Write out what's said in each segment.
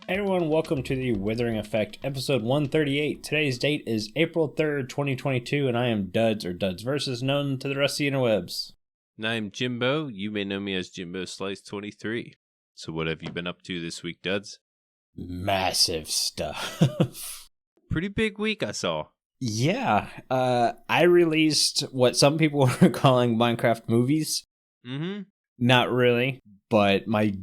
Hey everyone, welcome to the Withering Effect, episode 138. Today's date is April 3rd, 2022, and I am Duds, or Duds Versus, known to the rest of the interwebs. And I'm Jimbo. You may know me as Jimbo Slice 23. So what have you been up to this week, Duds? Massive stuff. Pretty big week, I saw. Yeah, I released what some people are calling Minecraft movies. Mm-hmm. Not really, but my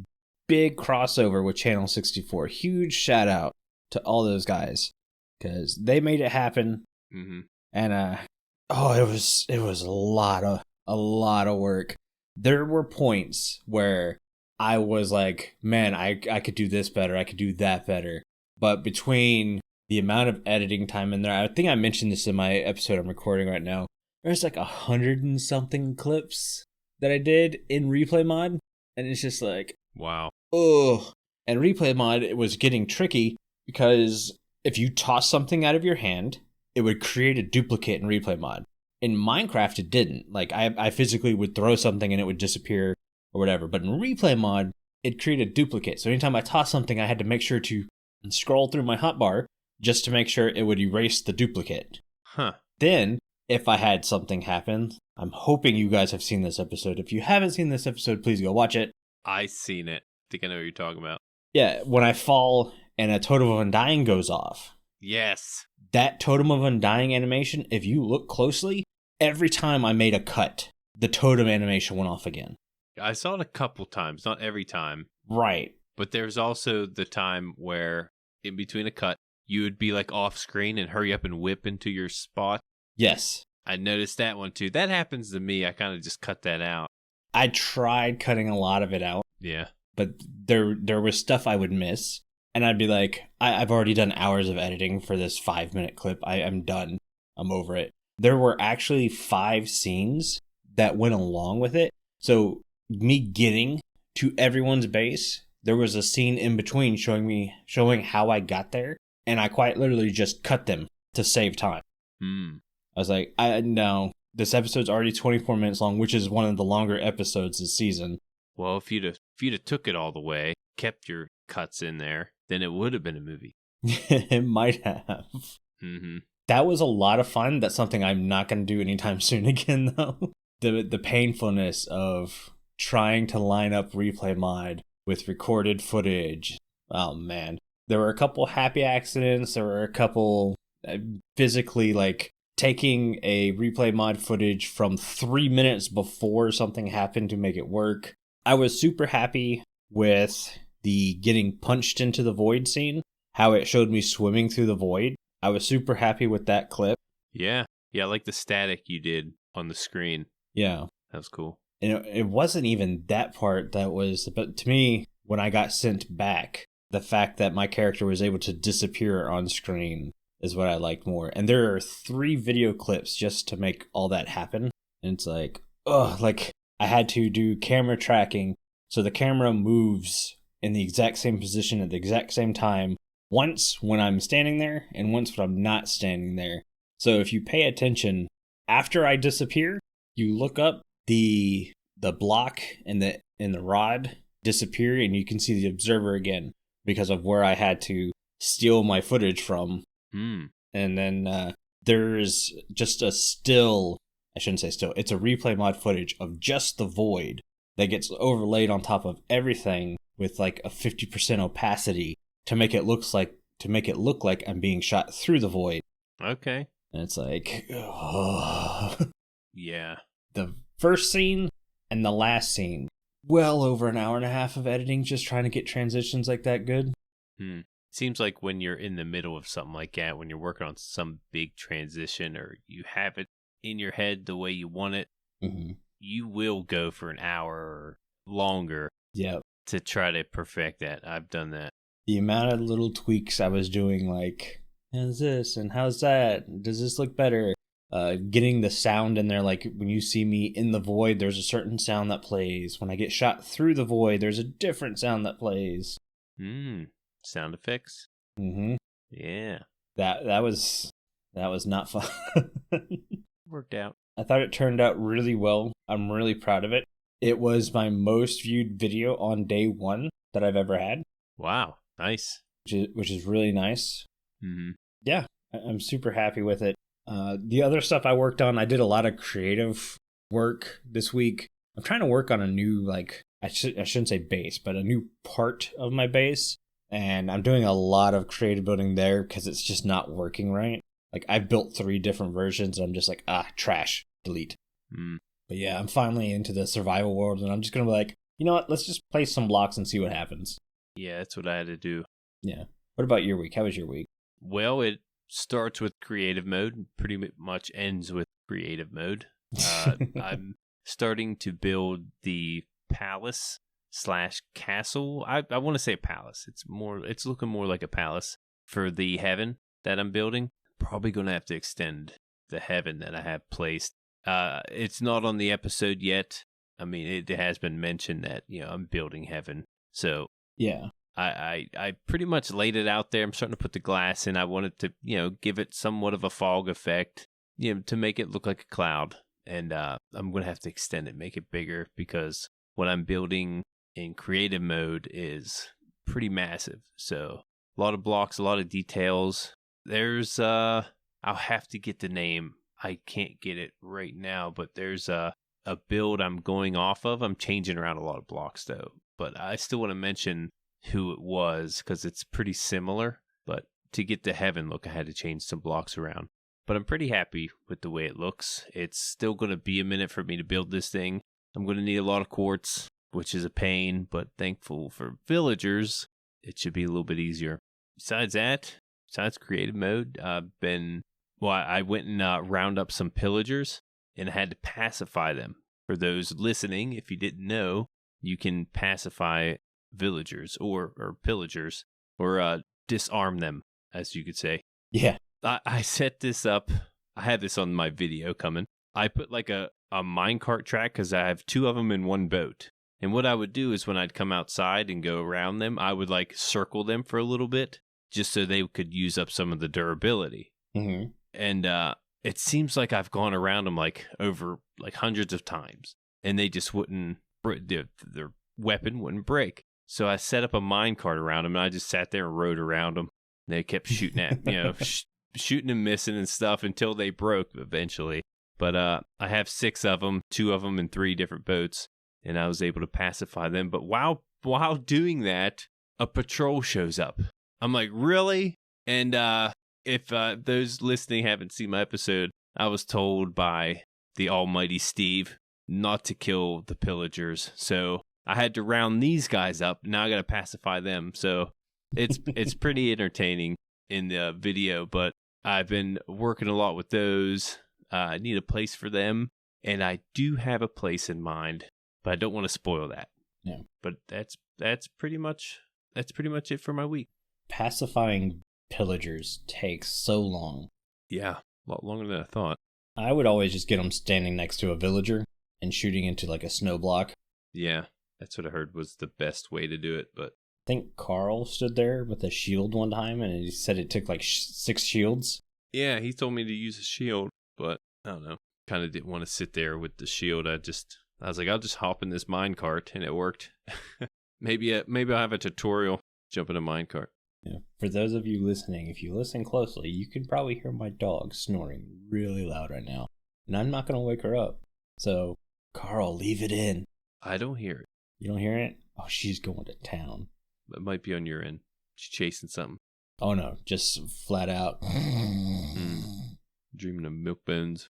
big crossover with Channel 64. Huge shout out to all those guys, because they made it happen. Mm-hmm. And it was a lot of work. There were points where I was like, man, I could do this better, I could do that better. But between the amount of editing time in there, I think I mentioned this in my episode I'm recording right now, there's like 100 and something clips that I did in replay mod, and it's just like, Wow. ugh. And replay mod, it was getting tricky because if you toss something out of your hand, it would create a duplicate in replay mod. In Minecraft, it didn't. Like, I physically would throw something and it would disappear or whatever. But in replay mod, it created a duplicate. So anytime I tossed something, I had to make sure to scroll through my hotbar just to make sure it would erase the duplicate. Huh. Then, if I had something happen, I'm hoping you guys have seen this episode. If you haven't seen this episode, please go watch it. I seen it. Think I know what you're talking about. Yeah, when I fall and a totem of undying goes off. Yes. That totem of undying animation, if you look closely, every time I made a cut, the totem animation went off again. I saw it a couple times, not every time. Right. But there's also the time where, in between a cut, you would be like off screen and hurry up and whip into your spot. Yes. I noticed that one too. That happens to me. I kind of just cut that out. I tried cutting a lot of it out. Yeah. But there was stuff I would miss. And I'd be like, I've already done hours of editing for this 5-minute clip. I'm done. I'm over it. There were actually 5 scenes that went along with it. So me getting to everyone's base, there was a scene in between showing how I got there. And I quite literally just cut them to save time. I was like, no, this episode's already 24 minutes long, which is one of the longer episodes this season. Well, if you'd have took it all the way, kept your cuts in there, then it would have been a movie. It might have. Mm-hmm. That was a lot of fun. That's something I'm not going to do anytime soon again, though. The painfulness of trying to line up replay mod with recorded footage. Oh, man. There were a couple happy accidents. There were a couple physically, like, taking a replay mod footage from 3 minutes before something happened to make it work. I was super happy with the getting punched into the void scene, how it showed me swimming through the void. I was super happy with that clip. Yeah. Yeah, I like the static you did on the screen. Yeah. That was cool. And it wasn't even that part that was, but to me, when I got sent back, the fact that my character was able to disappear on screen is what I liked more. And there are 3 video clips just to make all that happen. And it's like, like I had to do camera tracking. So the camera moves in the exact same position at the exact same time. Once when I'm standing there and once when I'm not standing there. So if you pay attention, after I disappear, you look up, the block and the rod disappear and you can see the observer again because of where I had to steal my footage from. And then there's just a still, I shouldn't say still, it's a replay mod footage of just the void that gets overlaid on top of everything with like a 50% opacity to make it look like I'm being shot through the void. Okay. And it's like, yeah. The first scene and the last scene, well over an hour and a half of editing just trying to get transitions like that good. Seems like when you're in the middle of something like that, when you're working on some big transition or you have it in your head the way you want it, you will go for an hour or longer to try to perfect that. I've done that. The amount of little tweaks I was doing, like, how's this and how's that? Does this look better? Getting the sound in there, like when you see me in the void, there's a certain sound that plays. When I get shot through the void, there's a different sound that plays. Sound effects. Yeah. That was not fun. Worked out. I thought it turned out really well. I'm really proud of it. It was my most viewed video on day 1 that I've ever had. Wow. Nice. which is really nice. Mm-hmm. Yeah, I'm super happy with it. The other stuff I worked on, I did a lot of creative work this week. I'm trying to work on a new, like, I shouldn't say base, but a new part of my base. And I'm doing a lot of creative building there because it's just not working right. Like, I've built 3 different versions, and I'm just like, trash, delete. But yeah, I'm finally into the survival world, and I'm just going to be like, you know what, let's just place some blocks and see what happens. Yeah, that's what I had to do. Yeah. What about your week? How was your week? Well, it starts with creative mode and pretty much ends with creative mode. I'm starting to build the palace/castle. I want to say palace. It's looking more like a palace for the heaven that I'm building. Probably going to have to extend the heaven that I have placed. It's not on the episode yet. I mean, it has been mentioned that, I'm building heaven. So yeah, I pretty much laid it out there. I'm starting to put the glass in. I wanted to, give it somewhat of a fog effect, to make it look like a cloud. And I'm going to have to extend it, make it bigger, because what I'm building in creative mode is pretty massive. So a lot of blocks, a lot of details. There's, I'll have to get the name. I can't get it right now, but there's a build I'm going off of. I'm changing around a lot of blocks, though. But I still want to mention who it was because it's pretty similar. But to get the heaven look, I had to change some blocks around. But I'm pretty happy with the way it looks. It's still going to be a minute for me to build this thing. I'm going to need a lot of quartz, which is a pain, but thankful for villagers, it should be a little bit easier. Besides creative mode, I went and round up some pillagers, and I had to pacify them. For those listening, if you didn't know, you can pacify villagers or pillagers, or disarm them, as you could say. Yeah. I set this up. I had this on my video coming. I put like a minecart track because I have 2 of them in one boat. And what I would do is when I'd come outside and go around them, I would like circle them for a little bit just so they could use up some of the durability. Mm-hmm. And it seems like I've gone around them like over like hundreds of times, and they just wouldn't, their weapon wouldn't break. So I set up a minecart around them, and I just sat there and rode around them. And they kept shooting at, shooting and missing and stuff until they broke eventually. But I have 6 of them, 2 of them in 3 different boats, and I was able to pacify them. But while doing that, a patrol shows up. I'm like, really? And if those listening haven't seen my episode, I was told by the almighty Steve not to kill the pillagers. So I had to round these guys up. Now I got to pacify them. So it's pretty entertaining in the video, but I've been working a lot with those. I need a place for them, and I do have a place in mind, but I don't want to spoil that. Yeah. But that's pretty much it for my week. Pacifying pillagers takes so long. Yeah, a lot longer than I thought. I would always just get them standing next to a villager and shooting into like a snow block. Yeah, that's what I heard was the best way to do it, but I think Carl stood there with a shield one time, and he said it took like 6 shields. Yeah, he told me to use a shield, but I don't know. Kind of didn't want to sit there with the shield. I was like, I'll just hop in this minecart, and it worked. Maybe I'll have a tutorial. Jump in a minecart. Yeah. For those of you listening, if you listen closely, you can probably hear my dog snoring really loud right now, and I'm not going to wake her up. So, Carl, leave it in. I don't hear it. You don't hear it? Oh, she's going to town. It might be on your end. She's chasing something. Oh no, just flat out. Dreaming of milk bones.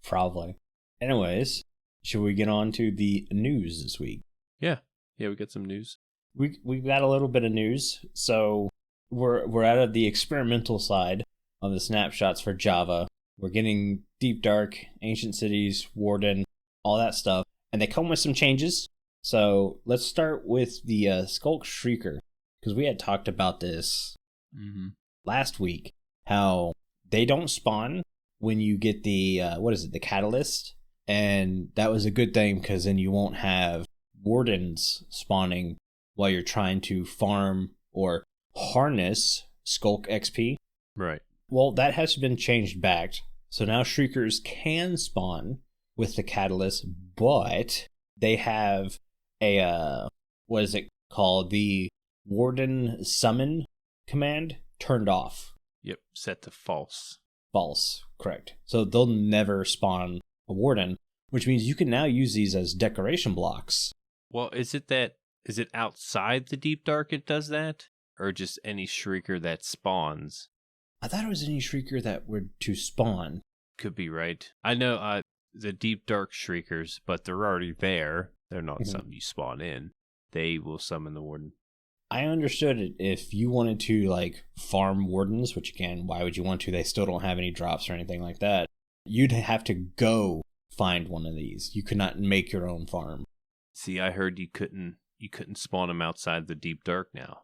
Probably. Anyways, should we get on to the news this week? Yeah, we got some news. We've got a little bit of news. So we're out of the experimental side of the snapshots for Java. We're getting Deep Dark, Ancient Cities, Warden, all that stuff. And they come with some changes. So let's start with the Skulk Shrieker, because we had talked about this last week, how they don't spawn when you get the, the catalyst. And that was a good thing, because then you won't have wardens spawning while you're trying to farm or harness Skulk XP. Right. Well, that has been changed back. So now Shriekers can spawn with the catalyst, but they have a, what is it called? The Warden Summon command turned off. Yep, set to false. False, correct. So they'll never spawn a Warden, which means you can now use these as decoration blocks. Well, is it outside the Deep Dark it does that? Or just any Shrieker that spawns? I thought it was any Shrieker that were to spawn. Could be right. I know the Deep Dark Shriekers, but they're already there. They're not something you spawn in. They will summon the Warden. I understood it if you wanted to, like, farm Wardens, which, again, why would you want to? They still don't have any drops or anything like that. You'd have to go find one of these. You could not make your own farm. See, I heard you couldn't spawn them outside the Deep Dark now.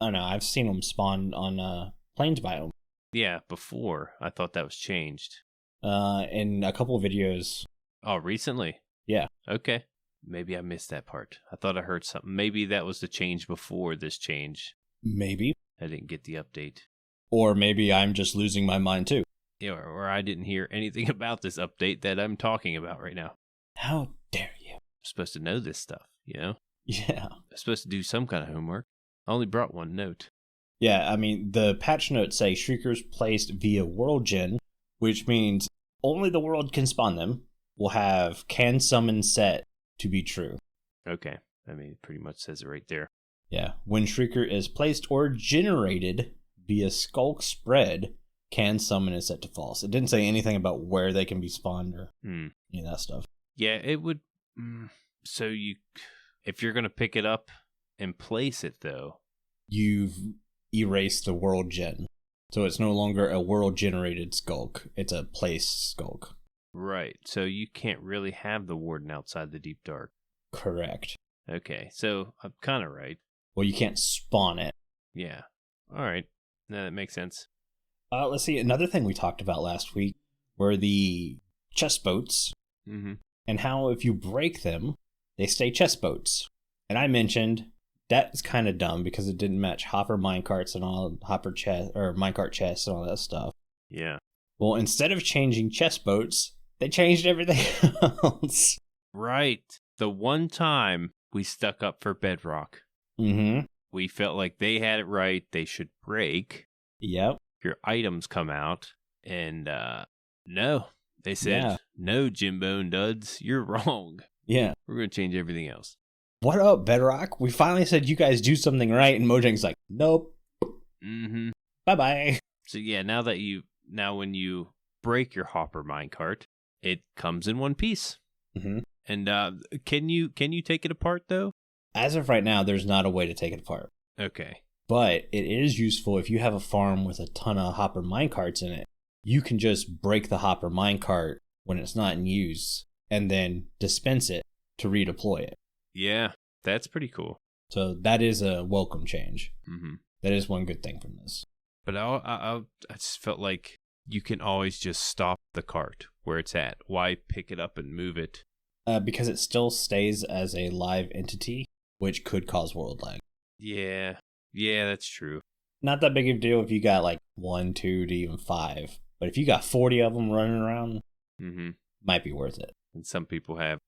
Oh, no, I've seen them spawn on Plains biome. Yeah, before. I thought that was changed. In a couple of videos. Oh, recently? Yeah. Okay. Maybe I missed that part. I thought I heard something. Maybe that was the change before this change. Maybe. I didn't get the update. Or maybe I'm just losing my mind too. Yeah, or I didn't hear anything about this update that I'm talking about right now. How dare you? I'm supposed to know this stuff, you know? Yeah. I'm supposed to do some kind of homework. I only brought one note. Yeah, I mean, the patch notes say Shriekers placed via World Gen, which means only the world can spawn them, will have can summon set to be true. Okay. I mean, it pretty much says it right there. Yeah. When Shrieker is placed or generated via Skulk Spread, can summon is set to false. It didn't say anything about where they can be spawned or any of that stuff. Yeah, it would. So if you're going to pick it up and place it, though, you've erased the world gen. So it's no longer a world generated skulk. It's a place skulk. Right. So you can't really have the Warden outside the Deep Dark. Correct. Okay. So I'm kind of right. Well, you can't spawn it. Yeah. All right. No, that makes sense. Let's see. Another thing we talked about last week were the chest boats. Mm-hmm. And how if you break them, they stay chest boats. And I mentioned that is kind of dumb because it didn't match hopper minecarts and all hopper chest or minecart chests and all that stuff. Yeah. Well, instead of changing chest boats, they changed everything else. Right. The one time we stuck up for Bedrock, we felt like they had it right. They should break. Yep. Your items come out, and no. They said, no, Jimbo and Duds, you're wrong. Yeah. We're going to change everything else. What up, Bedrock? We finally said you guys do something right, and Mojang's like, nope. Mm-hmm. Bye-bye. So yeah, now when you break your hopper minecart, it comes in one piece. Mm-hmm. And can you take it apart though? As of right now, there's not a way to take it apart. Okay. But it is useful if you have a farm with a ton of hopper minecarts in it. You can just break the hopper minecart when it's not in use and then dispense it to redeploy it. Yeah, that's pretty cool. So that is a welcome change. Mm-hmm. That is one good thing from this. But I just felt like you can always just stop the cart where it's at. Why pick it up and move it? Because it still stays as a live entity, which could cause world lag. Yeah, that's true. Not that big of a deal if you got like 1, 2 to even 5. But if you got 40 of them running around, might be worth it. And some people have,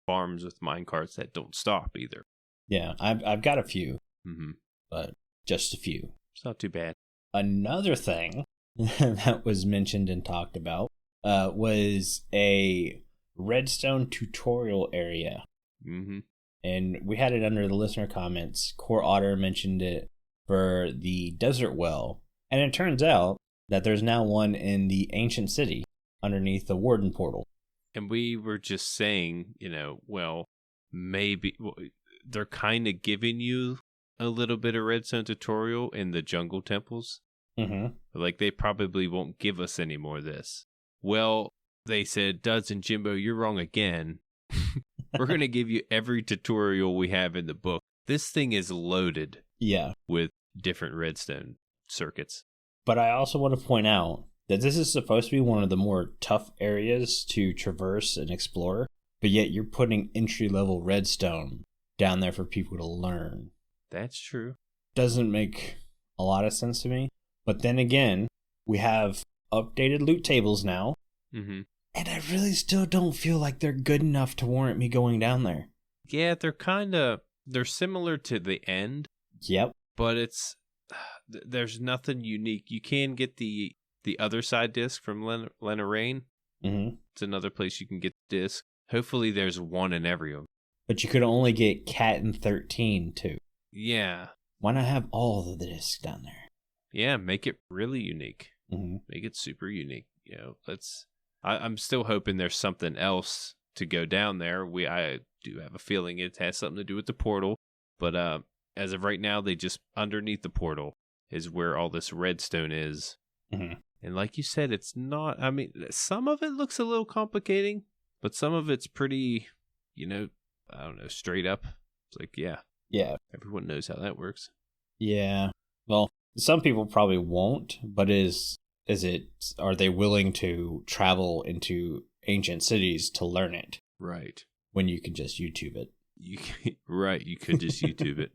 farms with minecarts that don't stop either. Yeah, I've got a few, but just a few. It's not too bad. Another thing that was mentioned and talked about was a Redstone tutorial area. Mm-hmm. And we had it under the listener comments. Core Otter mentioned it for the desert well. And it turns out that there's now one in the ancient city underneath the Warden portal. And we were just saying, maybe they're kind of giving you a little bit of Redstone tutorial in the jungle temples. Mm-hmm. Like, they probably won't give us any more of this. Well, they said, Duds and Jimbo, you're wrong again. We're going to give you every tutorial we have in the book. This thing is loaded with different Redstone circuits. But I also want to point out that this is supposed to be one of the more tough areas to traverse and explore, but yet you're putting entry-level Redstone down there for people to learn. That's true. Doesn't make a lot of sense to me. But then again, we have updated loot tables now, and I really still don't feel like they're good enough to warrant me going down there. Yeah, they're similar to the end, Yep. But there's nothing unique. You can get the Otherside disc from Lenarain. Mm-hmm. It's another place you can get the disc. Hopefully there's one in every one. But you could only get Cat and 13 too. Yeah. Why not have all of the discs down there? Yeah, make it really unique. Mm-hmm. Make it super unique. I'm still hoping there's something else to go down there. I do have a feeling it has something to do with the portal. But as of right now, they just underneath the portal is where all this redstone is. Mm-hmm. And like you said, it's not, I mean, some of it looks a little complicating, but some of it's pretty, I don't know, straight up. It's like, yeah, everyone knows how that works. Yeah. Well, some people probably won't, but are they willing to travel into ancient cities to learn it? Right. When you can just YouTube it. Right, you could just YouTube it.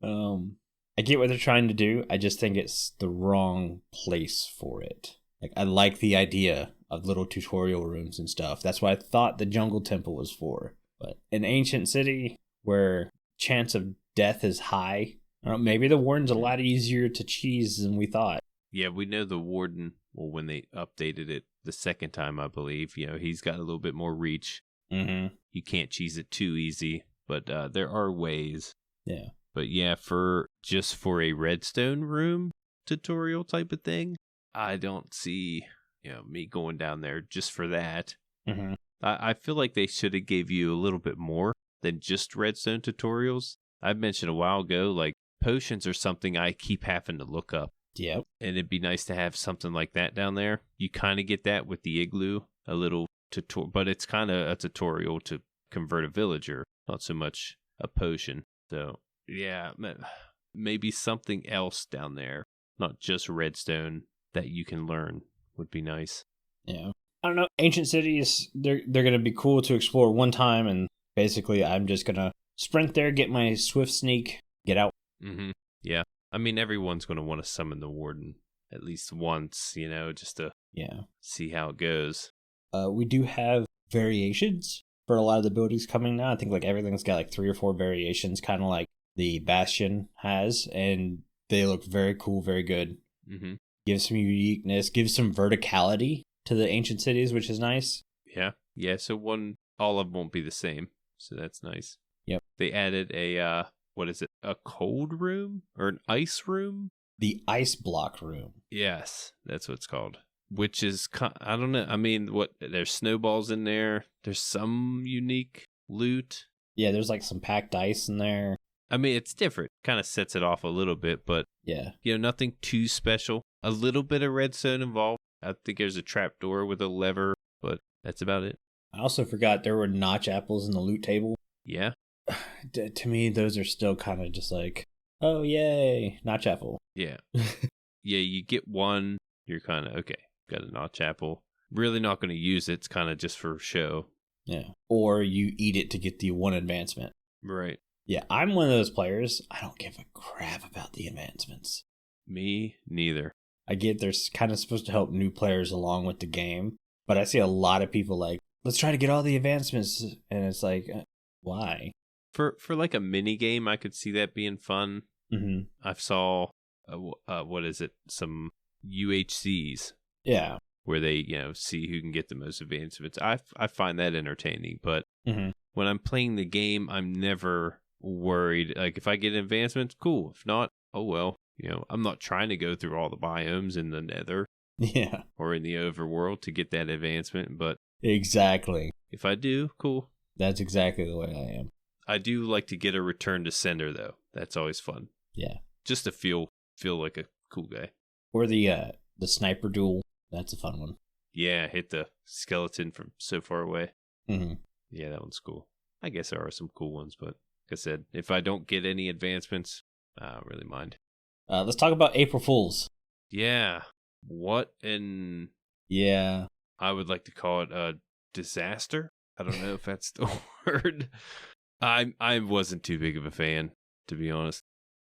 I get what they're trying to do. I just think it's the wrong place for it. Like, I like the idea of little tutorial rooms and stuff. That's what I thought the jungle temple was for. But an ancient city where chance of death is high, I don't know, maybe the warden's a lot easier to cheese than we thought. Yeah, we know the warden, well, when they updated it the second time, I believe, he's got a little bit more reach. Mm-hmm. You can't cheese it too easy, but there are ways. Yeah. But yeah, for a redstone room tutorial type of thing, I don't see, me going down there just for that. Mm-hmm. I feel like they should have gave you a little bit more than just redstone tutorials. I mentioned a while ago, like potions are something I keep having to look up. Yep. And it'd be nice to have something like that down there. You kind of get that with the igloo, a little tutorial, but it's kind of a tutorial to convert a villager, not so much a potion. So yeah, maybe something else down there, not just redstone that you can learn would be nice. Yeah. I don't know. Ancient cities, they're going to be cool to explore one time, and basically I'm just going to sprint there, get my swift sneak, get out. Mm-hmm. Yeah. I mean, everyone's going to want to summon the warden at least once, just to see how it goes. We do have variations for a lot of the buildings coming now. I think like everything's got like 3 or 4 variations, kind of like the Bastion has, and they look very cool, very good. Mm-hmm. Gives some uniqueness, gives some verticality to the ancient cities, which is nice. Yeah. So all of them won't be the same, so that's nice. Yep. They added a a cold room or an ice room? The ice block room. Yes, that's what it's called. Which is, I don't know. I mean, there's snowballs in there. There's some unique loot. Yeah, there's like some packed ice in there. I mean, it's different. Kind of sets it off a little bit, but yeah, nothing too special. A little bit of redstone involved. I think there's a trapdoor with a lever, but that's about it. I also forgot there were notch apples in the loot table. Yeah. To me, those are still kind of just like, oh, yay, notch apple. Yeah. Yeah, you get one, you're kind of, okay, got a notch apple. Really not going to use it. It's kind of just for show. Yeah. Or you eat it to get the 1 advancement. Right. Yeah, I'm one of those players. I don't give a crap about the advancements. Me neither. I get they're kind of supposed to help new players along with the game, but I see a lot of people like, let's try to get all the advancements, and it's like, why? For like a mini game, I could see that being fun. Mm-hmm. I saw, some UHCs. Yeah. Where they, see who can get the most advancements. I find that entertaining, but mm-hmm. when I'm playing the game, I'm never worried. Like, if I get advancements, cool. If not, oh well. I'm not trying to go through all the biomes in the Nether. Yeah. Or in the overworld to get that advancement, but exactly. If I do, cool. That's exactly the way I am. I do like to get a return to sender, though. That's always fun. Yeah. Just to feel like a cool guy. Or the sniper duel. That's a fun one. Yeah, hit the skeleton from so far away. Mm-hmm. Yeah, that one's cool. I guess there are some cool ones, but like I said, if I don't get any advancements, I don't really mind. Let's talk about April Fools. Yeah. What an... Yeah. I would like to call it a disaster. I don't know if that's the word. I wasn't too big of a fan, to be honest.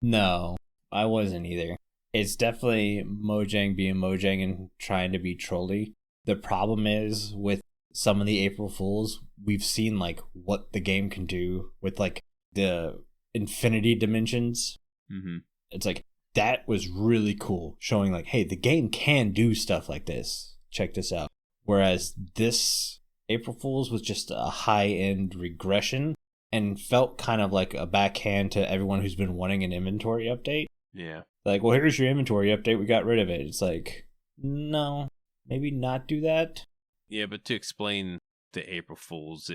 No, I wasn't either. It's definitely Mojang being Mojang and trying to be trolly. The problem is with some of the April Fools, we've seen like what the game can do with like the infinity dimensions. Mm-hmm. It's like, that was really cool, showing like, hey, the game can do stuff like this. Check this out. Whereas this April Fool's was just a high-end regression and felt kind of like a backhand to everyone who's been wanting an inventory update. Yeah. Like, well, here's your inventory update. We got rid of it. It's like, no, maybe not do that. Yeah, but to explain the April Fool's,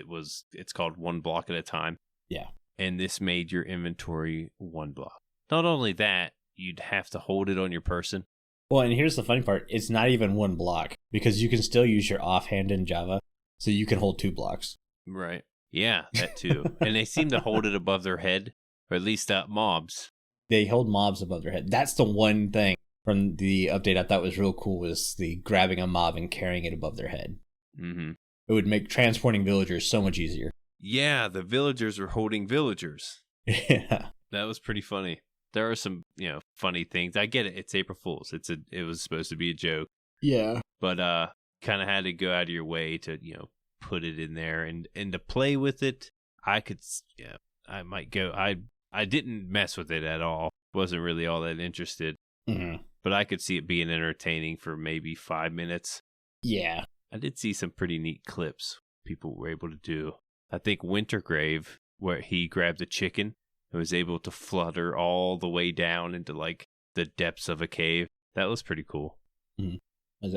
it's called one block at a time. Yeah. And this made your inventory one block. Not only that, you'd have to hold it on your person. Well, and here's the funny part. It's not even one block because you can still use your offhand in Java. So you can hold 2 blocks. Right. Yeah, that too. And they seem to hold it above their head, or at least mobs. They hold mobs above their head. That's the one thing from the update I thought was real cool, was the grabbing a mob and carrying it above their head. Mm-hmm. It would make transporting villagers so much easier. Yeah, the villagers are holding villagers. Yeah. That was pretty funny. There are some, funny things. I get it. It's April Fool's. It was supposed to be a joke. Yeah. But kind of had to go out of your way to, put it in there and to play with it. I might go. I didn't mess with it at all. Wasn't really all that interested. Mm-hmm. But I could see it being entertaining for maybe 5 minutes. Yeah. I did see some pretty neat clips people were able to do. I think Wintergrave, where he grabbed a chicken and was able to flutter all the way down into like the depths of a cave. That was pretty cool. Mm-hmm.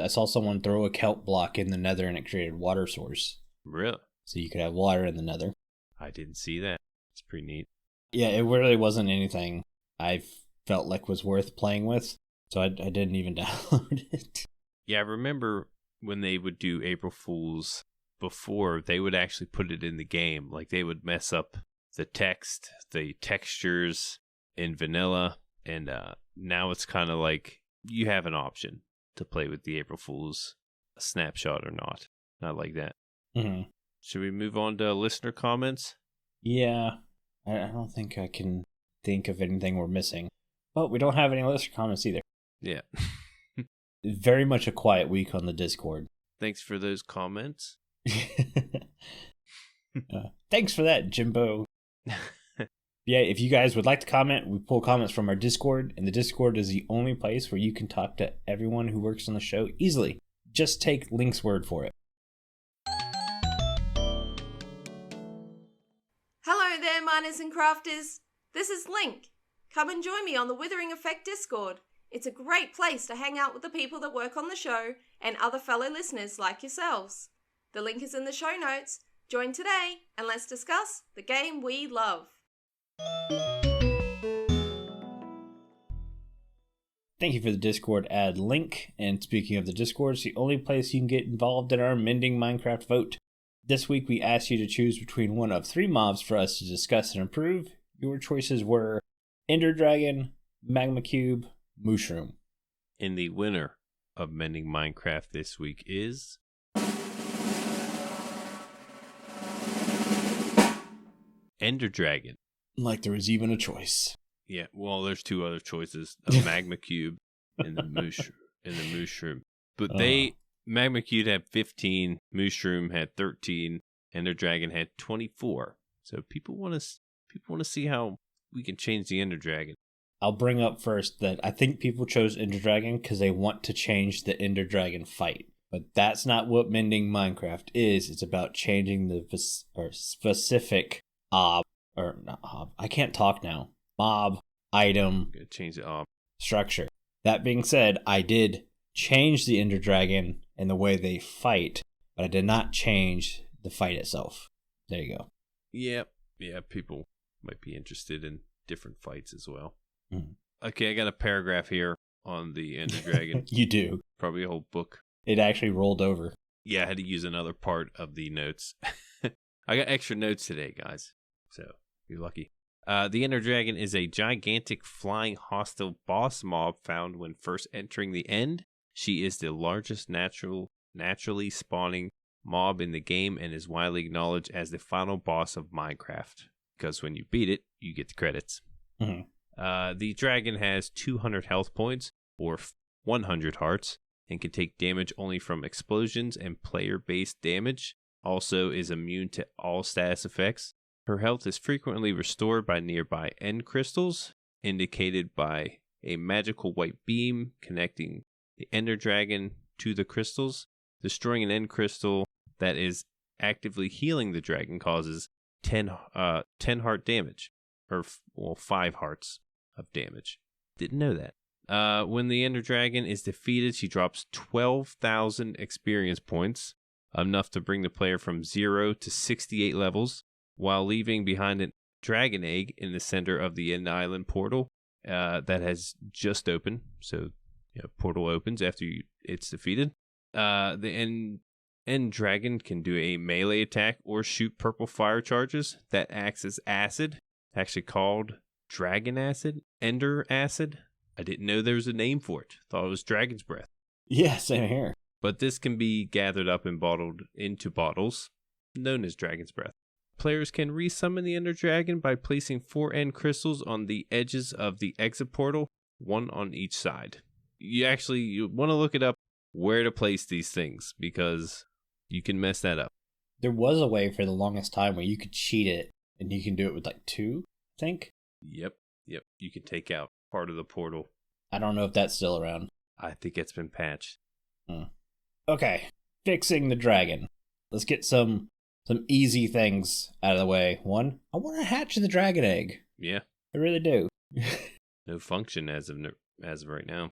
I saw someone throw a kelp block in the nether and it created water source. Really? So you could have water in the nether. I didn't see that. It's pretty neat. Yeah, it really wasn't anything I felt like was worth playing with. So I didn't even download it. Yeah, I remember when they would do April Fools before, they would actually put it in the game. Like they would mess up the text, the textures in vanilla. And now it's kind of like you have an option to play with the April Fool's snapshot or not. Not like that. Mm-hmm. Should we move on to listener comments? Yeah. I don't think I can think of anything we're missing. But we don't have any listener comments either. Yeah. Very much a quiet week on the Discord. Thanks for those comments. Thanks for that, Jimbo. Yeah, if you guys would like to comment, we pull comments from our Discord, and the Discord is the only place where you can talk to everyone who works on the show easily. Just take Link's word for it. Hello there, miners and crafters. This is Link. Come and join me on the Withering Effect Discord. It's a great place to hang out with the people that work on the show and other fellow listeners like yourselves. The link is in the show notes. Join today and let's discuss the game we love. Thank you for the Discord ad link. And speaking of the Discord, it's the only place you can get involved in our Mending Minecraft vote. This week we asked you to choose between one of 3 mobs for us to discuss and improve. Your choices were Ender Dragon, Magma Cube, Mushroom. And the winner of Mending Minecraft this week is Ender Dragon. Like there was even a choice. Yeah, well, there's 2 other choices: a Magma Cube and the Mushroom. But Magma Cube had 15, Mushroom had 13, Ender Dragon had 24. So people want to see how we can change the Ender Dragon. I'll bring up first that I think people chose Ender Dragon because they want to change the Ender Dragon fight. But that's not what Mending Minecraft is. It's about changing the specific mob item Change the structure. That being said, I did change the Ender Dragon and the way they fight, but I did not change the fight itself. There you go. Yeah, people might be interested in different fights as well. Mm. Okay, I got a paragraph here on the Ender Dragon. You do. Probably a whole book. It actually rolled over. Yeah, I had to use another part of the notes. I got extra notes today, guys. So, you're lucky. The Ender Dragon is a gigantic flying hostile boss mob found when first entering the end. She is the largest naturally spawning mob in the game and is widely acknowledged as the final boss of Minecraft. Because when you beat it, you get the credits. Mm-hmm. The dragon has 200 health points, or 100 hearts, and can take damage only from explosions and player-based damage. Also is immune to all status effects. Her health is frequently restored by nearby end crystals, indicated by a magical white beam connecting the ender dragon to the crystals. Destroying an end crystal that is actively healing the dragon causes 10 heart damage, or 5 hearts of damage. Didn't know that. When the ender dragon is defeated, she drops 12,000 experience points, enough to bring the player from 0 to 68 levels, while leaving behind a dragon egg in the center of the end island portal that has just opened. So, portal opens after it's defeated. The end dragon can do a melee attack or shoot purple fire charges that acts as acid, actually called dragon acid, ender acid. I didn't know there was a name for it. Thought it was dragon's breath. Yeah, same here. But this can be gathered up and bottled into bottles, known as dragon's breath. Players can resummon the ender dragon by placing 4 end crystals on the edges of the exit portal, 1 on each side. You want to look it up where to place these things, because you can mess that up. There was a way for the longest time where you could cheat it, and you can do it with 2, I think. Yep. You can take out part of the portal. I don't know if that's still around. I think it's been patched. Okay, fixing the dragon. Let's get some easy things out of the way. 1, I want to hatch the dragon egg. Yeah. I really do. No function as of right now.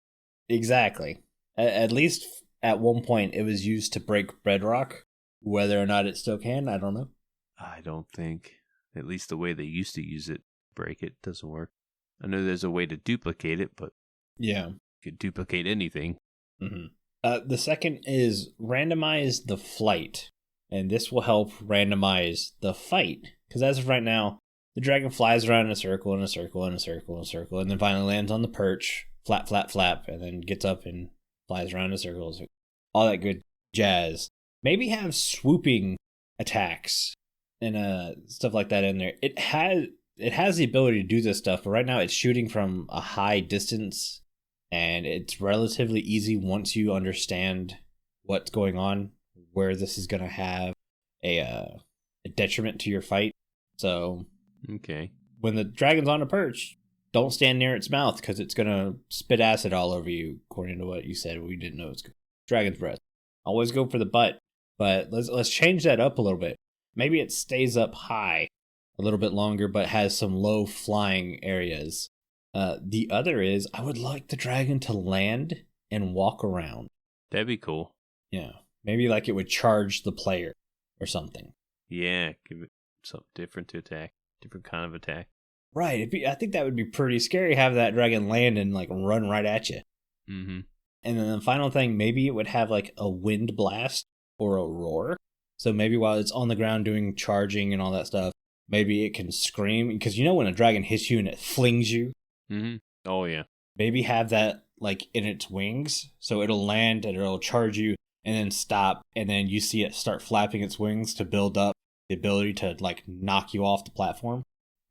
Exactly. At least at one point it was used to break bedrock. Whether or not it still can, I don't know. I don't think. At least the way they used to use it, break it, doesn't work. I know there's a way to duplicate it, but yeah, you could duplicate anything. Mm-hmm. The second is randomize the flight. And this will help randomize the fight. Because as of right now, the dragon flies around in a circle, and then finally lands on the perch, flap, flap, flap, and then gets up and flies around in circles. All that good jazz. Maybe have swooping attacks and stuff like that in there. It has the ability to do this stuff, but right now it's shooting from a high distance, and it's relatively easy once you understand what's going on, where this is going to have a detriment to your fight. So, okay, when the dragon's on a perch, don't stand near its mouth because it's going to spit acid all over you, according to what you said. We didn't know it's dragon's breath. Always go for the butt, but let's change that up a little bit. Maybe it stays up high a little bit longer, but has some low flying areas. The other is, I would like the dragon to land and walk around. That'd be cool. Yeah. Maybe like it would charge the player or something. Yeah, give it something different to attack. Different kind of attack. Right. I think that would be pretty scary, have that dragon land and run right at you. Mm-hmm. And then the final thing, maybe it would have a wind blast or a roar. So maybe while it's on the ground doing charging and all that stuff, maybe it can scream. Because when a dragon hits you and it flings you? Mm-hmm. Oh, yeah. Maybe have that in its wings. So it'll land and it'll charge you and then stop. And then you see it start flapping its wings to build up the ability to knock you off the platform.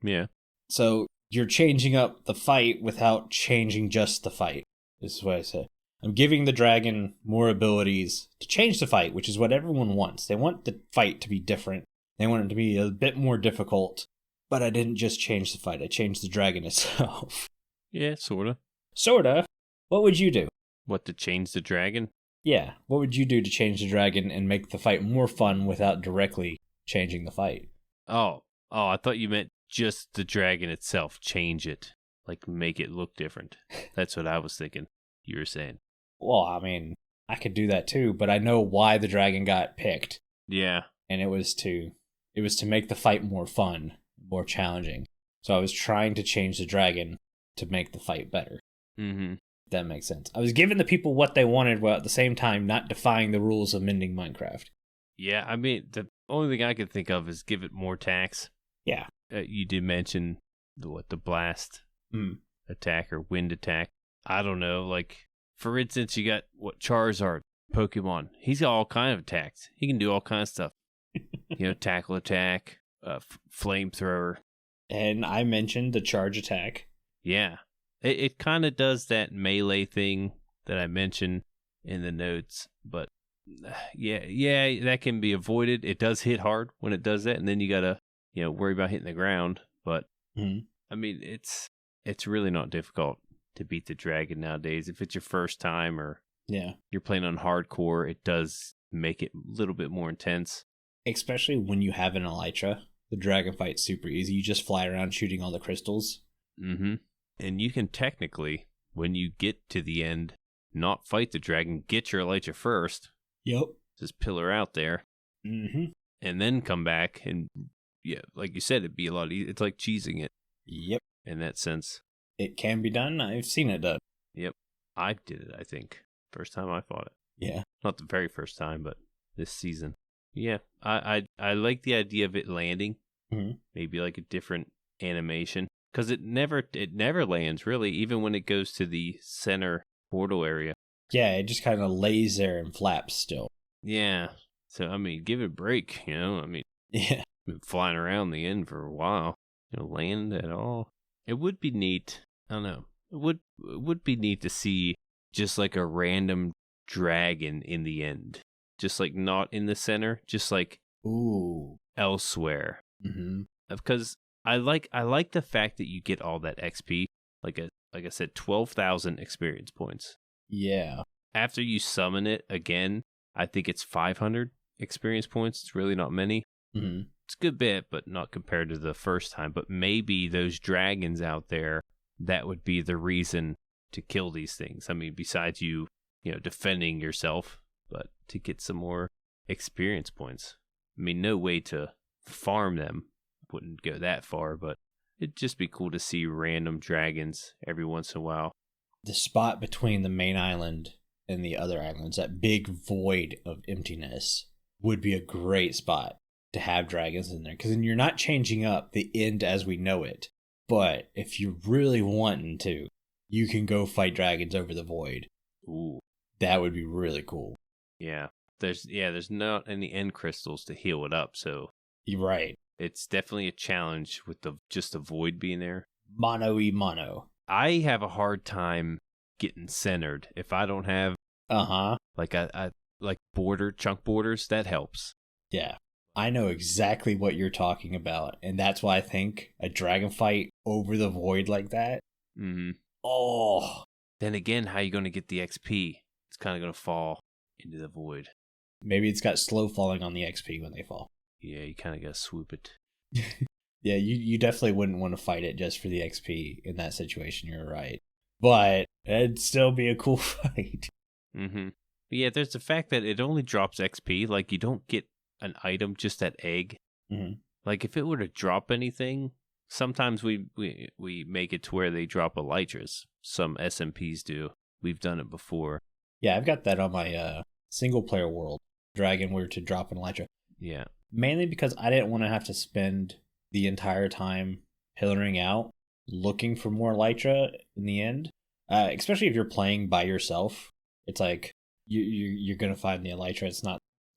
Yeah. So you're changing up the fight without changing just the fight. This is what I said. I'm giving the dragon more abilities to change the fight, which is what everyone wants. They want the fight to be different. They want it to be a bit more difficult. But I didn't just change the fight. I changed the dragon itself. Yeah, sorta. Sorta? What would you do? What, to change the dragon? Yeah. What would you do to change the dragon and make the fight more fun without directly changing the fight? Oh, I thought you meant just the dragon itself. Change it. Make it look different. That's what I was thinking you were saying. Well, I mean, I could do that too, but I know why the dragon got picked. Yeah. And it was to make the fight more fun, more challenging. So I was trying to change the dragon to make the fight better. Mm-hmm. That makes sense. I was giving the people what they wanted while at the same time not defying the rules of mending Minecraft. Yeah, I mean, the only thing I could think of is give it more attacks. Yeah. You did mention the blast attack or wind attack. I don't know, for instance, you got Charizard Pokemon. He's got all kind of attacks. He can do all kinds of stuff. Tackle attack, flamethrower. And I mentioned the charge attack. Yeah. It kind of does that melee thing that I mentioned in the notes, but yeah, that can be avoided. It does hit hard when it does that, and then you gotta worry about hitting the ground. But Mhm. I mean, it's really not difficult to beat the dragon nowadays. If it's your first time or you're playing on hardcore, it does make it a little bit more intense. Especially when you have an elytra. The dragon fight's super easy. You just fly around shooting all the crystals. Mm-hmm. And you can technically, when you get to the end, not fight the dragon, get your elytra first. Yep. Just pillar out there. Mm-hmm. And then come back and, like you said, it'd be a lot easier. It's like cheesing it. Yep. In that sense. It can be done. I've seen it done. Yep. I did it, I think. First time I fought it. Yeah. Not the very first time, but this season. Yeah. I like the idea of it landing. Mm-hmm. Maybe like a different animation. Because it never lands, really, even when it goes to the center portal area. Yeah, it just kind of lays there and flaps still. Yeah. So, I mean, give it a break, I mean, yeah. Been flying around the end for a while. Land at all. It would be neat. I don't know. It would be neat to see just like a random dragon in the end. Just like not in the center, just like elsewhere. Mm-hmm. Because I like the fact that you get all that XP. Like I said, 12,000 experience points. Yeah. After you summon it again, I think it's 500 experience points. It's really not many. Mm-hmm. It's a good bit, but not compared to the first time. But maybe those dragons out there, that would be the reason to kill these things. I mean, besides you defending yourself, but to get some more experience points. I mean, no way to farm them. Wouldn't go that far, but it'd just be cool to see random dragons every once in a while. The spot between the main island and the other islands, that big void of emptiness, would be a great spot to have dragons in there. Because then you're not changing up the end as we know it. But if you're really wanting to, you can go fight dragons over the void. Ooh. That would be really cool. Yeah. There's not any end crystals to heal it up, so You're right. It's definitely a challenge with just the void being there. Mono. I have a hard time getting centered if I don't have like a chunk borders. That helps. Yeah, I know exactly what you're talking about, and that's why I think a dragon fight over the void like that. Mm-hmm. Oh. Then again, how are you going to get the XP? It's kind of going to fall into the void. Maybe it's got slow falling on the XP when they fall. Yeah, you kind of got to swoop it. Yeah, you definitely wouldn't want to fight it just for the XP in that situation. You're right. But it'd still be a cool fight. Mm-hmm. Yeah, there's the fact that it only drops XP. Like, you don't get an item, just that egg. Mm-hmm. Like, if it were to drop anything, sometimes we make it to where they drop elytras. Some SMPs do. We've done it before. Yeah, I've got that on my single-player world. Dragon were to drop an elytra. Yeah. Mainly because I didn't want to have to spend the entire time pillaring out, looking for more elytra in the end. Especially if you're playing by yourself. It's like, you're going to find the elytra.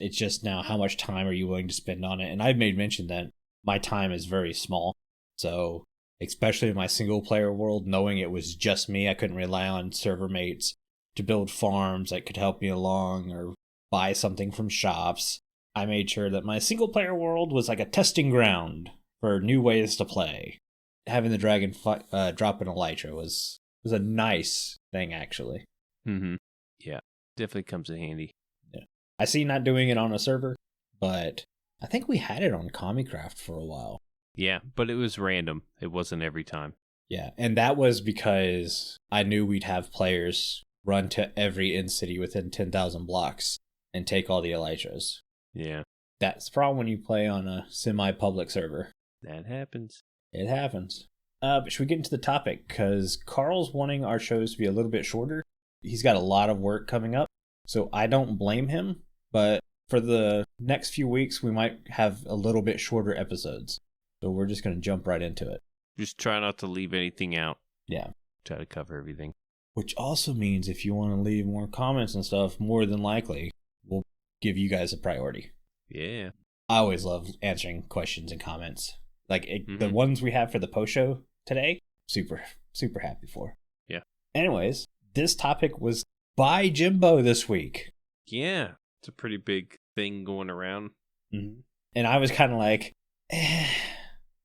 It's just now how much time are you willing to spend on it. And I've made mention that my time is very small. So, especially in my single player world, knowing it was just me, I couldn't rely on server mates to build farms that could help me along or buy something from shops. I made sure that my single player world was like a testing ground for new ways to play. Having the dragon drop an elytra was a nice thing, actually. Mm-hmm. Yeah, definitely comes in handy. Yeah, I see not doing it on a server, but I think we had it on Comicraft for a while. Yeah, but it was random. It wasn't every time. Yeah, and that was because I knew we'd have players run to every end city within 10,000 blocks and take all the elytras. Yeah. That's the problem when you play on a semi-public server. That happens. It happens. But should we get into the topic? Because Carl's wanting our shows to be a little bit shorter. He's got a lot of work coming up, so I don't blame him. But for the next few weeks, we might have a little bit shorter episodes. So we're just going to jump right into it. Just try not to leave anything out. Yeah. Try to cover everything. Which also means if you want to leave more comments and stuff, more than likely, we'll give you guys a priority. Yeah. I always love answering questions and comments. Like the ones we have for the post show today, super, super happy for. Yeah. Anyways, this topic was by Jimbo this week. Yeah. It's a pretty big thing going around. Mm-hmm. And I was kind of like,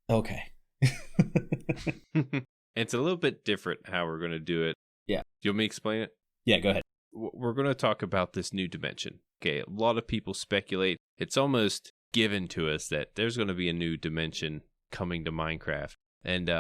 Okay. It's a little bit different how we're going to do it. Yeah. Do you want me to explain it? Yeah, go ahead. We're going to talk about this new dimension. Okay, a lot of people speculate. It's almost given to us that there's going to be a new dimension coming to Minecraft. And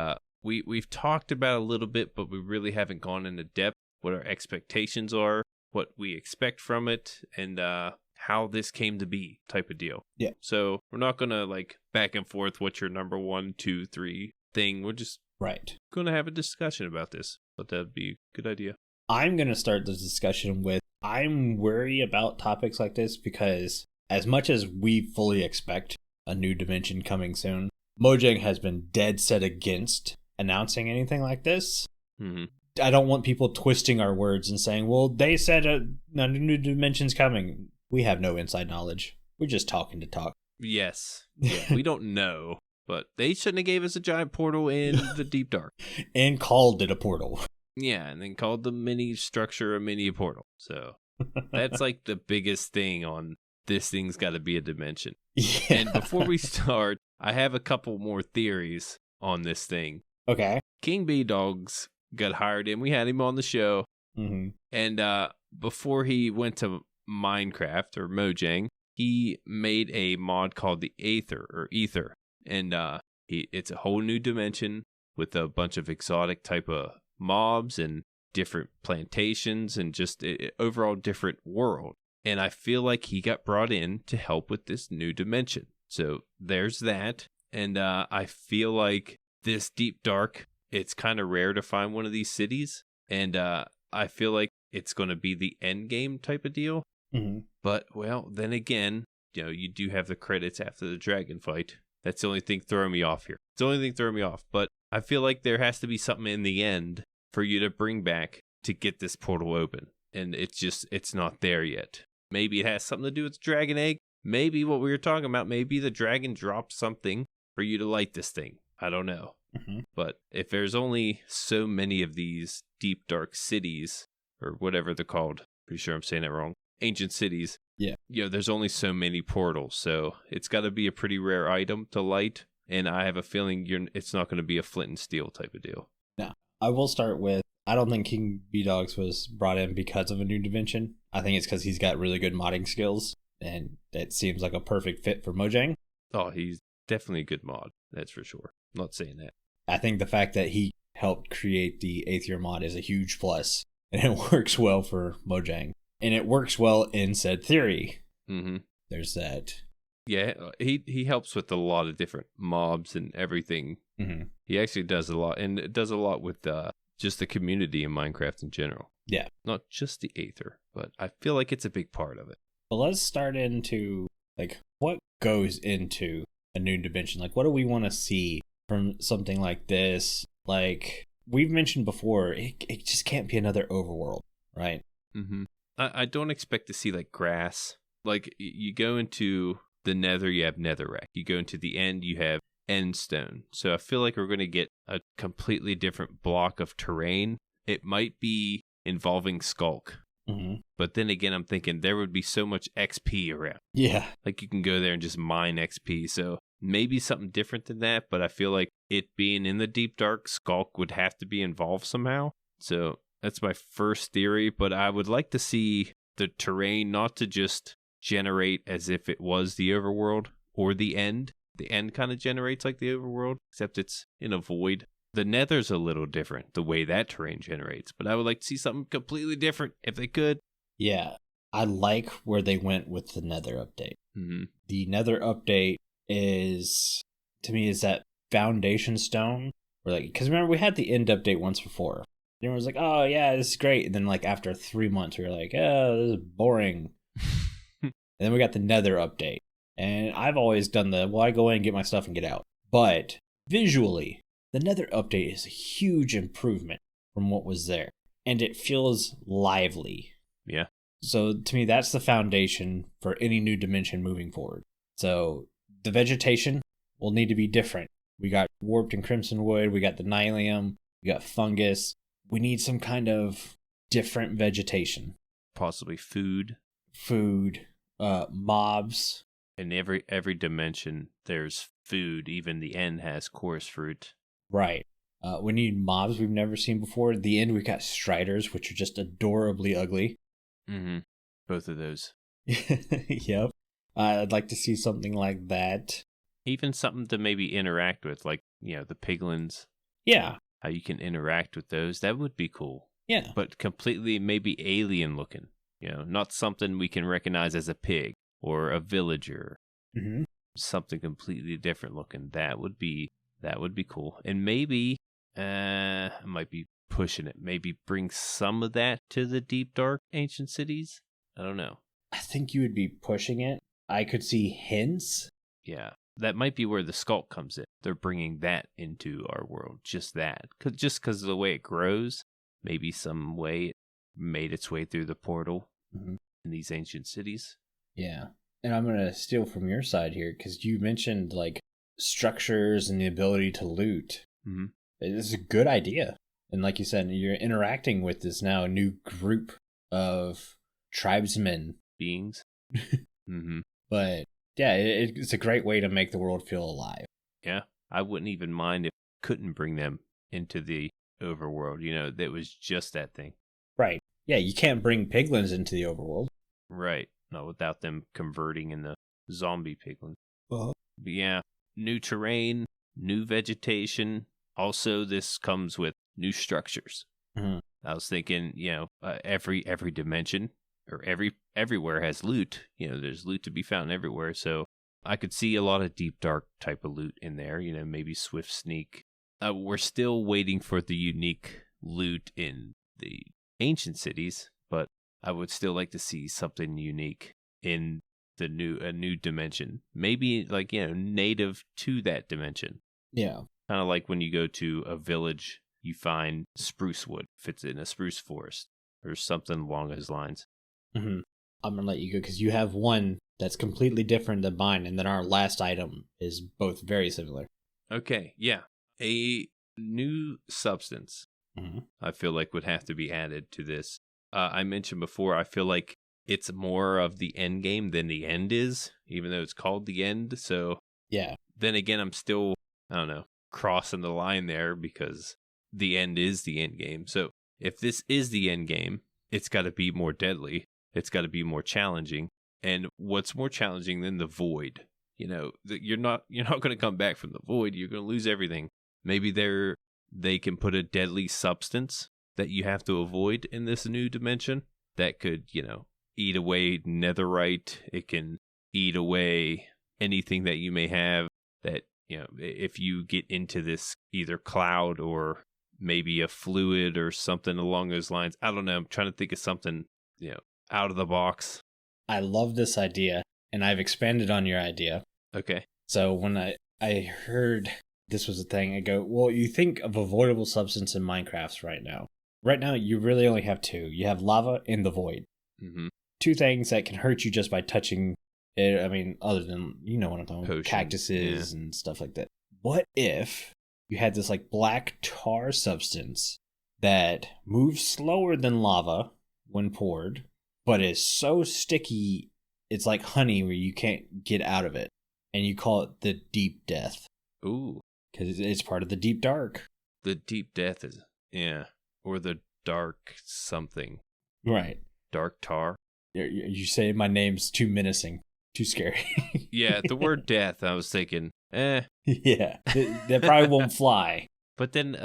we've talked about a little bit, but we really haven't gone into depth what our expectations are, what we expect from it, and how this came to be type of deal. Yeah. So we're not going to like back and forth what's your number 1, 2, 3 thing. We're just going to have a discussion about this. But that'd be a good idea. I'm going to start the discussion with, I'm worried about topics like this because as much as we fully expect a new dimension coming soon, Mojang has been dead set against announcing anything like this. Mm-hmm. I don't want people twisting our words and saying, well, they said a new dimension's coming. We have no inside knowledge. We're just talking to talk. Yes. Yeah, we don't know, but they shouldn't have gave us a giant portal in the deep dark. And called it a portal. Yeah, and then called the mini structure a mini portal. So that's like the biggest thing on this thing's got to be a dimension. Yeah. And before we start, I have a couple more theories on this thing. Okay. King B Dogs got hired in. We had him on the show. Mm-hmm. And before he went to Minecraft or Mojang, he made a mod called the Ether. And it's a whole new dimension with a bunch of exotic type of mobs and different plantations and just overall different world. And I feel like he got brought in to help with this new dimension. So there's that. And I feel like this deep dark, it's kind of rare to find one of these cities. And I feel like it's going to be the end game type of deal. Mm-hmm. But, well, then again, you do have the credits after the dragon fight. That's the only thing throwing me off here. It's the only thing throwing me off. But I feel like there has to be something in the end for you to bring back to get this portal open. And it's not there yet. Maybe it has something to do with the dragon egg. Maybe what we were talking about, maybe the dragon dropped something for you to light this thing. I don't know. Mm-hmm. But if there's only so many of these deep dark cities, or whatever they're called, pretty sure I'm saying it wrong, ancient cities. Yeah. There's only so many portals, so it's got to be a pretty rare item to light. And I have a feeling it's not going to be a flint and steel type of deal. Now, I will start with, I don't think King B-Dogs was brought in because of a new dimension. I think it's because he's got really good modding skills, and it seems like a perfect fit for Mojang. Oh, he's definitely a good mod, that's for sure. I'm not saying that. I think the fact that he helped create the Aether mod is a huge plus, and it works well for Mojang. And it works well in said theory. Mm-hmm. There's that. Yeah, he helps with a lot of different mobs and everything. Mm-hmm. He actually does a lot, and it does a lot with just the community in Minecraft in general. Yeah. Not just the Aether, but I feel like it's a big part of it. But let's start into, like, what goes into a new dimension? Like, what do we want to see from something like this? Like, we've mentioned before, it just can't be another overworld, right? Mm-hmm. I don't expect to see, like, grass. Like, you go into the nether, you have netherrack. You go into the end, you have endstone. So I feel like we're going to get a completely different block of terrain. It might be involving Skulk. Mm-hmm. But then again, I'm thinking there would be so much XP around. Yeah. Like, you can go there and just mine XP. So maybe something different than that. But I feel like it being in the deep dark, Skulk would have to be involved somehow. So that's my first theory. But I would like to see the terrain not to just generate as if it was the overworld or the end. The end kind of generates like the overworld, except it's in a void. The nether's a little different, the way that terrain generates. But I would like to see something completely different if they could. Yeah. I like where they went with the nether update. Mm-hmm. The nether update is, to me, is that foundation stone. Because remember, we had the end update once before. Everyone was like, oh, yeah, this is great. And then, like, after 3 months, we were like, oh, this is boring. And then we got the nether update. And I've always done I go in and get my stuff and get out. But visually, the nether update is a huge improvement from what was there. And it feels lively. Yeah. So to me, that's the foundation for any new dimension moving forward. So the vegetation will need to be different. We got warped and crimson wood. We got the nylium. We got fungus. We need some kind of different vegetation. Possibly food. Mobs. In every dimension, there's food. Even the end has coarse fruit. Right. We need mobs we've never seen before. At the end, we've got striders, which are just adorably ugly. Mm-hmm. Both of those. Yep. I'd like to see something like that. Even something to maybe interact with, like, the piglins. Yeah. How you can interact with those. That would be cool. Yeah. But completely maybe alien looking. Not something we can recognize as a pig or a villager. Mm-hmm. Something completely different looking. That would be cool. And maybe, I might be pushing it. Maybe bring some of that to the deep, dark ancient cities. I don't know. I think you would be pushing it. I could see hints. Yeah. That might be where the sculk comes in. They're bringing that into our world. Just that. Just because of the way it grows. Maybe some way it made its way through the portal in these ancient cities. Yeah. And I'm going to steal from your side here because you mentioned like structures and the ability to loot. Mm-hmm. It's a good idea. And like you said, you're interacting with this now new group of tribesmen. Beings. Mm-hmm. But yeah, it's a great way to make the world feel alive. Yeah. I wouldn't even mind if I couldn't bring them into the overworld. That was just that thing. Right. Yeah, you can't bring piglins into the overworld. Right. Not without them converting in the zombie piglins. Uh-huh. But yeah, new terrain, new vegetation. Also, this comes with new structures. Mm-hmm. I was thinking, every dimension or everywhere has loot. There's loot to be found everywhere. So I could see a lot of deep, dark type of loot in there. Maybe swift sneak. We're still waiting for the unique loot in the ancient cities, but I would still like to see something unique in a new dimension. Maybe like, native to that dimension. Yeah. Kind of like when you go to a village, you find spruce wood if it's in a spruce forest or something along those lines. Mm-hmm. I'm going to let you go because you have one that's completely different than mine, and then our last item is both very similar. Okay, yeah. A new substance, I feel like would have to be added to this. I mentioned before, I feel like it's more of the end game than the end is, even though it's called the end. So yeah. Then again, I'm still, I don't know, crossing the line there because the end is the end game. So if this is the end game, it's got to be more deadly. It's got to be more challenging. And what's more challenging than the void? You're not going to come back from the void. You're going to lose everything. Maybe they can put a deadly substance that you have to avoid in this new dimension that could, eat away netherite. It can eat away anything that you may have that, if you get into this either cloud or maybe a fluid or something along those lines. I don't know. I'm trying to think of something, out of the box. I love this idea, and I've expanded on your idea. Okay. So when I heard this was a thing, I go, well, you think of avoidable substance in Minecraft right now. Right now, you really only have two. You have lava and the void. Mm-hmm. Two things that can hurt you just by touching it. I mean, other than, what I'm talking about, cactuses and stuff like that. What if you had this like black tar substance that moves slower than lava when poured, but is so sticky, it's like honey where you can't get out of it. And you call it the deep death. Ooh. Because it's part of the deep dark. The deep death is, or the dark something. Right. Dark tar. You say my name's too menacing, too scary. Yeah, the word death, I was thinking, Yeah, that probably won't fly. But then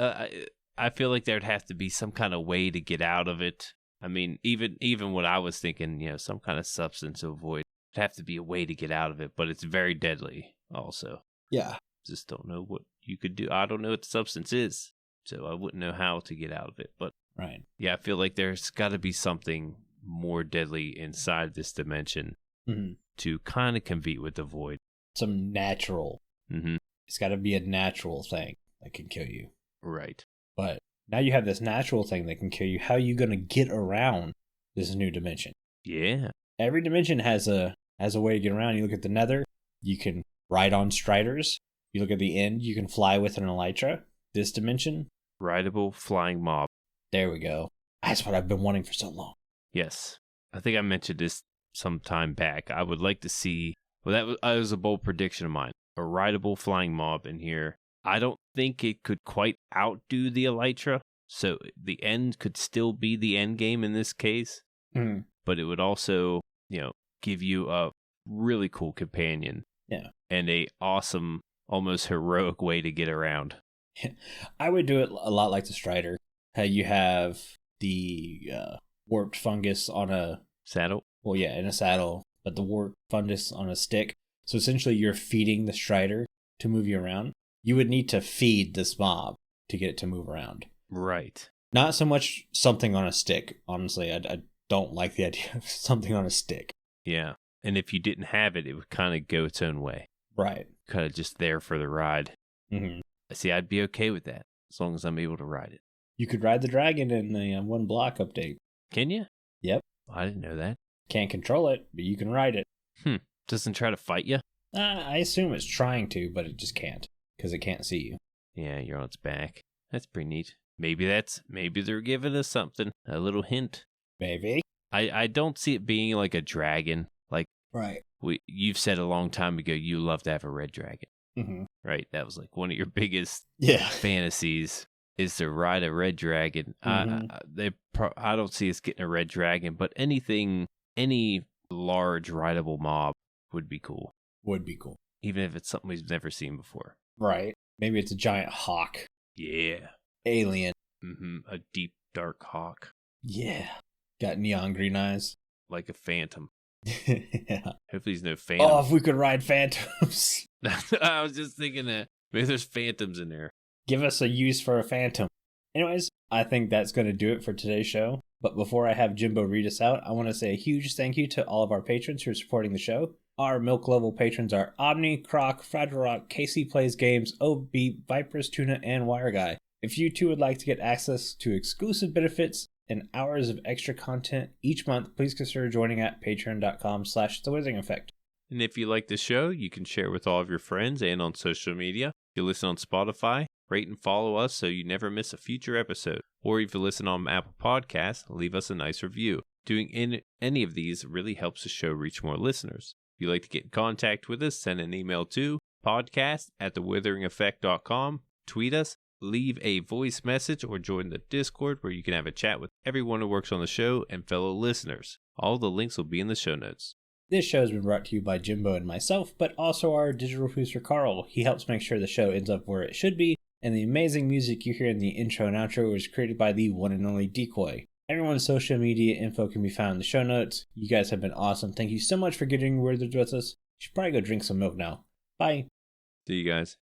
I feel like there'd have to be some kind of way to get out of it. I mean, even what I was thinking, some kind of substance to avoid. It'd have to be a way to get out of it, but it's very deadly also. Yeah. Just don't know what you could do. I don't know what the substance is, so I wouldn't know how to get out of it. But right. Yeah, I feel like there's got to be something more deadly inside this dimension to kind of compete with the void. Some natural. Mm-hmm. It's got to be a natural thing that can kill you. Right. But now you have this natural thing that can kill you. How are you going to get around this new dimension? Yeah. Every dimension has a way to get around. You look at the nether, you can ride on striders. You look at the end, you can fly with an elytra. This dimension, rideable flying mob. There we go. That's what I've been wanting for so long. Yes. I think I mentioned this some time back. I would like to see Well, that was a bold prediction of mine. A rideable flying mob in here. I don't think it could quite outdo the Elytra, so the end could still be the end game in this case. But it would also, give you a really cool companion. Yeah. And a awesome, almost heroic way to get around. I would do it a lot like the Strider. How you have the warped fungus on a saddle. Well, yeah, in a saddle, but the warped fungus on a stick. So essentially you're feeding the Strider to move you around. You would need to feed this mob to get it to move around. Right. Not so much something on a stick. Honestly, I don't like the idea of something on a stick. Yeah. And if you didn't have it, it would kind of go its own way. Right. Kind of just there for the ride. Mm-hmm. See, I'd be okay with that as long as I'm able to ride it. You could ride the dragon in the 1 block update. Can you? Yep. I didn't know that. Can't control it, but you can ride it. Doesn't try to fight you? I assume it's trying to, but it just can't because it can't see you. Yeah, you're on its back. That's pretty neat. Maybe they're giving us something, a little hint. Maybe. I don't see it being like a dragon. Like, right. You've said a long time ago you love to have a red dragon. Mm-hmm. Right? That was like one of your biggest fantasies is to ride a red dragon. Mm-hmm. I don't see us getting a red dragon, but any large rideable mob would be cool. Would be cool. Even if it's something we've never seen before. Right. Maybe it's a giant hawk. Yeah. Alien. Mm-hmm. A deep, dark hawk. Yeah. Got neon green eyes. Like a phantom. Yeah. Hopefully there's no phantom. Oh, if we could ride phantoms. I was just thinking that. Maybe there's phantoms in there. Give us a use for a phantom. Anyways, I think that's going to do it for today's show. But before I have Jimbo read us out, I want to say a huge thank you to all of our patrons who are supporting the show. Our milk level patrons are Omni, Croc, Fragile Rock, Casey Plays Games, OB, Viper's Tuna, and Wire Guy. If you too would like to get access to exclusive benefits and hours of extra content each month, please consider joining at patreon.com/The Withering Effect. And if you like the show, you can share with all of your friends and on social media. You listen on Spotify, rate and follow us so you never miss a future episode. Or if you listen on Apple Podcasts, leave us a nice review. Doing any of these really helps the show reach more listeners. If you'd like to get in contact with us, send an email to podcast@thewitheringeffect.com, tweet us, leave a voice message, or join the Discord where you can have a chat with everyone who works on the show and fellow listeners. All the links will be in the show notes. This show has been brought to you by Jimbo and myself, but also our digital producer Carl. He helps make sure the show ends up where it should be, and the amazing music you hear in the intro and outro was created by the one and only Decoy. Everyone's social media info can be found in the show notes. You guys have been awesome. Thank you so much for getting worded with us. You should probably go drink some milk now. Bye. See you guys.